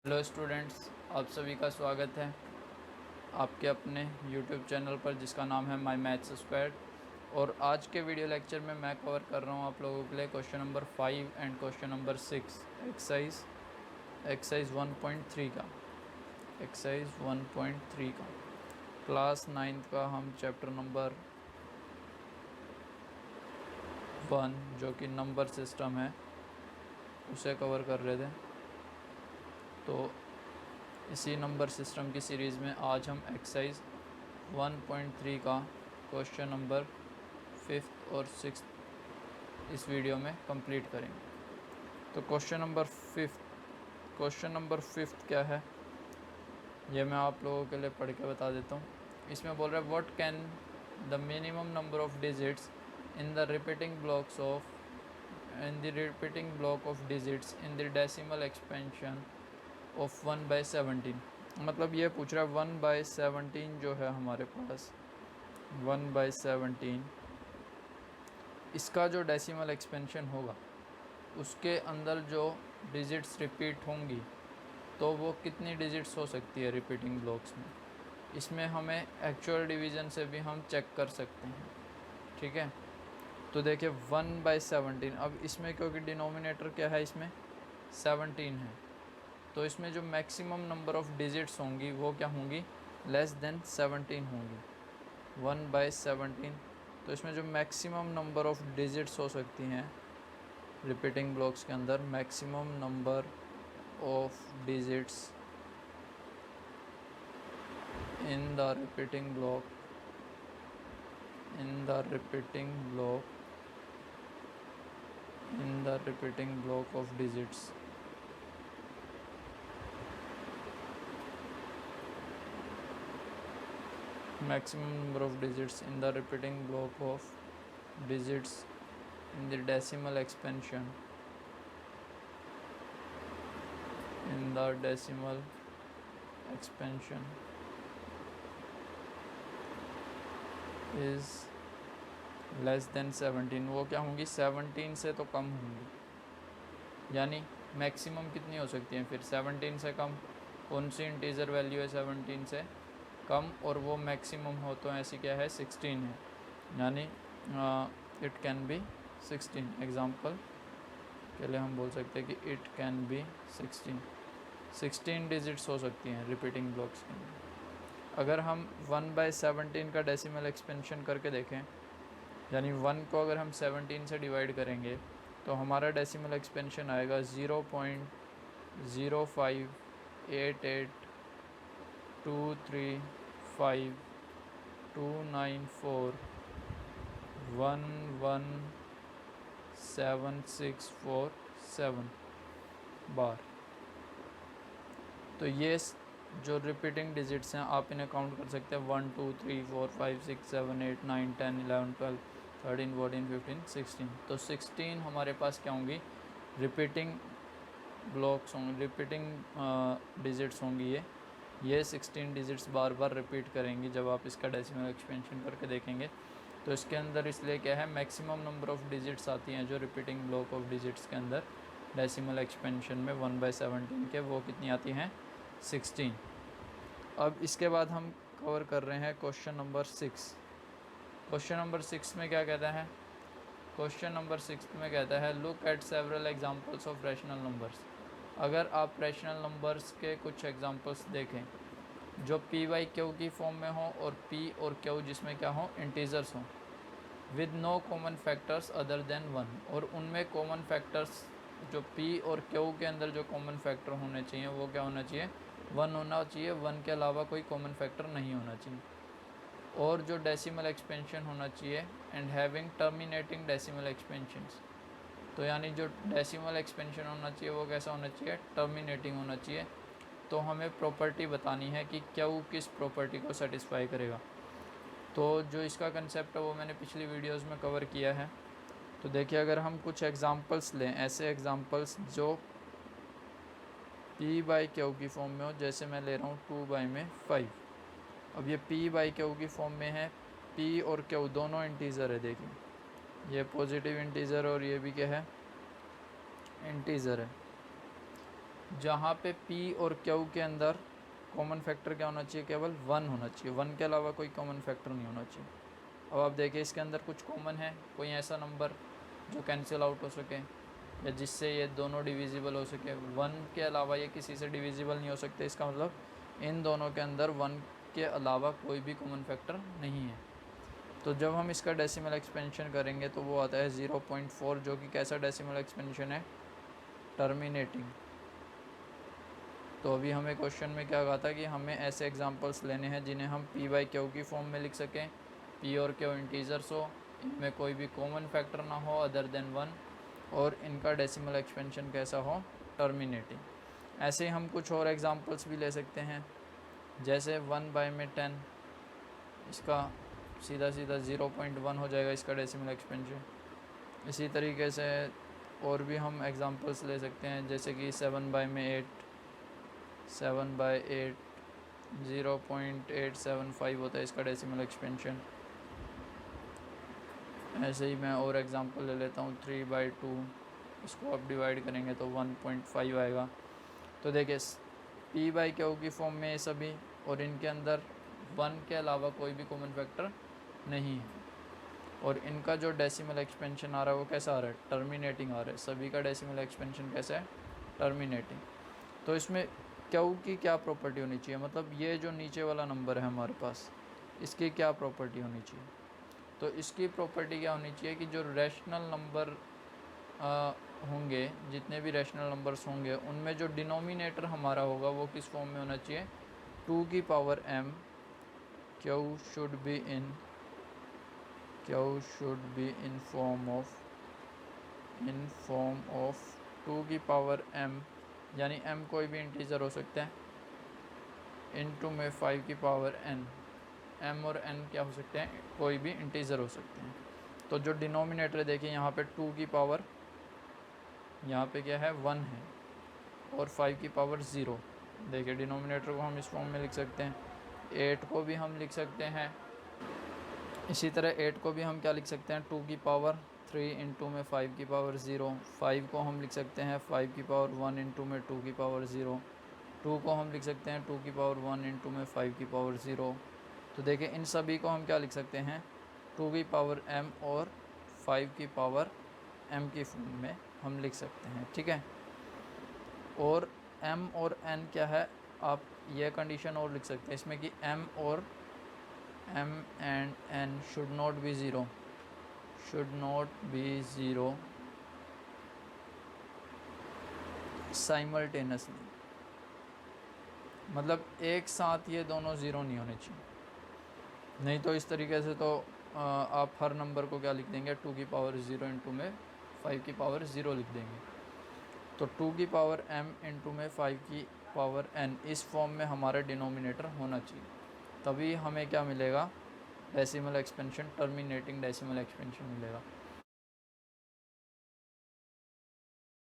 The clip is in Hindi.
हेलो स्टूडेंट्स, आप सभी का स्वागत है आपके अपने यूट्यूब चैनल पर जिसका नाम है माई मैथ्स स्क्वायर्ड। और आज के वीडियो लेक्चर में मैं कवर कर रहा हूँ आप लोगों के लिए question number 5 and question number 6 exercise 1.3 का एक्सरसाइज 1.3 का क्लास 9th का हम चैप्टर नंबर 1 जो कि नंबर सिस्टम है उसे कवर कर रहे थे। तो इसी नंबर सिस्टम की सीरीज़ में आज हम एक्सरसाइज 1.3 का क्वेश्चन नंबर 5th और 6th इस वीडियो में कंप्लीट करेंगे। तो क्वेश्चन नंबर 5th क्या है ये मैं आप लोगों के लिए पढ़ के बता देता हूँ। इसमें बोल रहा है what can the minimum number of digits in the repeating block of digits in the decimal expansion of 1/17। मतलब ये पूछ रहा है 1/17 जो है हमारे पास 1/17 इसका जो डेसिमल एक्सपेंशन होगा उसके अंदर जो डिजिट्स रिपीट होंगी तो वो कितनी डिजिट्स हो सकती है रिपीटिंग ब्लॉक्स में। इसमें हमें एक्चुअल डिवीज़न से भी हम चेक कर सकते हैं, ठीक है। तो देखिए 1/17, अब इसमें क्योंकि डिनोमिनेटर क्या है इसमें 17 है तो इसमें जो मैक्सिमम नंबर ऑफ़ डिजिट्स होंगी वो क्या होंगी लेस देन 17 होंगी 1/17। तो इसमें जो मैक्सिमम नंबर ऑफ़ डिजिट्स हो सकती हैं रिपीटिंग ब्लॉक्स के अंदर, maximum number of digits in the repeating block in the repeating block of digits maximum number of digits in the repeating block of digits in the decimal expansion is less than 17। वो क्या होंगी 17 से तो कम होंगी, यानी मैक्सिमम कितनी हो सकती हैं फिर 17 से कम। कौन सी इंटीजर वैल्यू है 17 से कम, और वो मैक्सिमम हो तो ऐसी क्या है 16 है, यानी इट कैन बी 16। एग्जांपल के लिए हम बोल सकते हैं कि इट कैन बी 16 डिजिट्स हो सकती हैं रिपीटिंग ब्लॉक्स के अंदर। अगर हम 1/17 का डेसिमल एक्सपेंशन करके देखें, यानी 1 को अगर हम 17 से डिवाइड करेंगे तो हमारा डेसिमल एक्सपेंशन आएगा 0.0588233511767 बार। तो ये जो रिपीटिंग डिजिट्स हैं आप इन्हें काउंट कर सकते हैं 1 2 3 4 5 6 7 8 9 10 11 12 13 14 15 16। तो 16 हमारे पास क्या होंगी रिपीटिंग ब्लॉक्स होंगे, रिपीटिंग डिजिट्स होंगी। ये 16 डिजिट्स बार बार रिपीट करेंगी जब आप इसका डेसिमल एक्सपेंशन करके देखेंगे। तो इसके अंदर इसलिए क्या है मैक्सिमम नंबर ऑफ़ डिजिट्स आती हैं जो रिपीटिंग ब्लॉक ऑफ डिजिट्स के अंदर डेसिमल एक्सपेंशन में 1/17 के, वो कितनी आती हैं 16। अब इसके बाद हम कवर कर रहे हैं क्वेश्चन नंबर 6। क्वेश्चन नंबर 6 में क्या कहता है, क्वेश्चन नंबर 6 में कहता है look at several examples of rational numbers. अगर आप रैशनल नंबर्स के कुछ एग्जांपल्स देखें जो पी वाई क्यू की फॉर्म में हो और पी और क्यू जिसमें क्या हो इंटीजर्स हों, with no common factors other than 1, और उनमें कॉमन फैक्टर्स जो पी और क्यू के अंदर जो कॉमन फैक्टर होने चाहिए वो क्या होना चाहिए 1 होना चाहिए, 1 के अलावा कोई कॉमन फैक्टर नहीं होना चाहिए। और जो डेसिमल एक्सपेंशन होना चाहिए and having terminating decimal expansions, तो यानी जो डेसिमल एक्सपेंशन होना चाहिए वो कैसा होना चाहिए टर्मिनेटिंग होना चाहिए। तो हमें प्रॉपर्टी बतानी है कि क्यू किस प्रॉपर्टी को सेटिस्फाई करेगा। तो जो इसका कंसेप्ट है वो मैंने पिछली वीडियोस में कवर किया है। तो देखिए अगर हम कुछ एग्जांपल्स लें, ऐसे एग्जांपल्स जो p बाई क्यू की फॉर्म में हो, जैसे मैं ले रहा हूँ 2/5। अब ये p बाई क्यू की फॉर्म में है, p और q दोनों इंटीज़र है। देखिए ये पॉजिटिव इंटीज़र और ये भी क्या है इंटीज़र है। जहाँ पे पी और क्यू के अंदर कॉमन फैक्टर क्या होना चाहिए, केवल 1 होना चाहिए, 1 के अलावा कोई कॉमन फैक्टर नहीं होना चाहिए। अब आप देखिए इसके अंदर कुछ कॉमन है, कोई ऐसा नंबर जो कैंसिल आउट हो सके या जिससे ये दोनों डिविजिबल हो सके। 1 के अलावा ये किसी से डिविजिबल नहीं हो सकते, इसका मतलब इन दोनों के अंदर 1 के अलावा कोई भी कॉमन फैक्टर नहीं है। तो जब हम इसका डेसिमल एक्सपेंशन करेंगे तो वो आता है 0.4, जो कि कैसा डेसिमल एक्सपेंशन है, टर्मिनेटिंग। तो अभी हमें क्वेश्चन में क्या कहा था कि हमें ऐसे एग्जांपल्स लेने हैं जिन्हें हम पी बाई क्यू की फॉर्म में लिख सकें, पी और क्यू इंटीजर्स हो, इनमें कोई भी कॉमन फैक्टर ना हो अदर देन 1, और इनका डेसिमल एक्सपेंशन कैसा हो, टर्मिनेटिंग। ऐसे ही हम कुछ और एग्जांपल्स भी ले सकते हैं, जैसे 1 बाई में 10, इसका सीधा सीधा 0.1 हो जाएगा इसका डेसिमल एक्सपेंशन। इसी तरीके से और भी हम एग्जांपल्स ले सकते हैं, जैसे कि 7 बाई में 8, 7 बाई 8 0.875 होता है इसका डेसिमल एक्सपेंशन। ऐसे ही मैं और एग्जांपल ले लेता हूँ, 3 बाई 2, इसको आप डिवाइड करेंगे तो 1.5 आएगा। तो देखिए पी बाई क्यू की फॉर्म में ये सभी, और इनके अंदर 1 के अलावा कोई भी कॉमन फैक्टर नहीं है, और इनका जो डेसिमल एक्सपेंशन आ रहा है वो कैसा आ रहा है, टर्मिनेटिंग आ रहा है। सभी का डेसिमल एक्सपेंशन कैसा है, टर्मिनेटिंग। तो इसमें क्यू की क्या प्रॉपर्टी होनी चाहिए, मतलब ये जो नीचे वाला नंबर है हमारे पास, इसकी क्या प्रॉपर्टी होनी चाहिए। तो इसकी प्रॉपर्टी क्या होनी चाहिए कि जो रैशनल नंबर होंगे, जितने भी रैशनल नंबर्स होंगे, उनमें जो डिनोमिनेटर हमारा होगा वो किस फॉर्म में होना चाहिए, 2 की power m, Q should be in form of 2 की पावर m, यानी m कोई भी इंटीजर हो सकता है, इनटू में 5 की पावर n। m और n क्या हो सकते हैं, कोई भी इंटीजर हो सकते हैं। तो जो डिनोमिनेटर देखिए यहाँ पे 2 की पावर, यहाँ पे क्या है 1 है, और 5 की पावर 0। देखिए डिनोमिनेटर को हम इस फॉर्म में लिख सकते हैं, 8 को भी हम लिख सकते हैं, इसी तरह 8 को भी हम क्या लिख सकते हैं, 2 की पावर 3 इंटू में 5 की पावर 0। 5 को हम लिख सकते हैं 5 की पावर 1 इंटू में 2 की पावर 0। 2 को हम लिख सकते हैं 2 की पावर 1 इंटू में 5 की पावर 0। तो देखिए इन सभी को हम क्या लिख सकते हैं, 2 की पावर m और 5 की पावर m की फॉर्म में हम लिख सकते हैं, ठीक है। और m और n क्या है, आप यह कंडीशन और लिख सकते हैं इसमें कि m and n should not be zero simultaneously, मतलब एक साथ ये दोनों ज़ीरो नहीं होने चाहिए। नहीं तो इस तरीके से तो आप हर नंबर को क्या लिख देंगे, 2 की पावर 0 इंटू में 5 की पावर 0 लिख देंगे। तो 2 की पावर m इंटू में 5 की पावर n, इस फॉर्म में हमारा डिनोमिनेटर होना चाहिए, तभी हमें क्या मिलेगा, decimal expansion, terminating decimal expansion मिलेगा।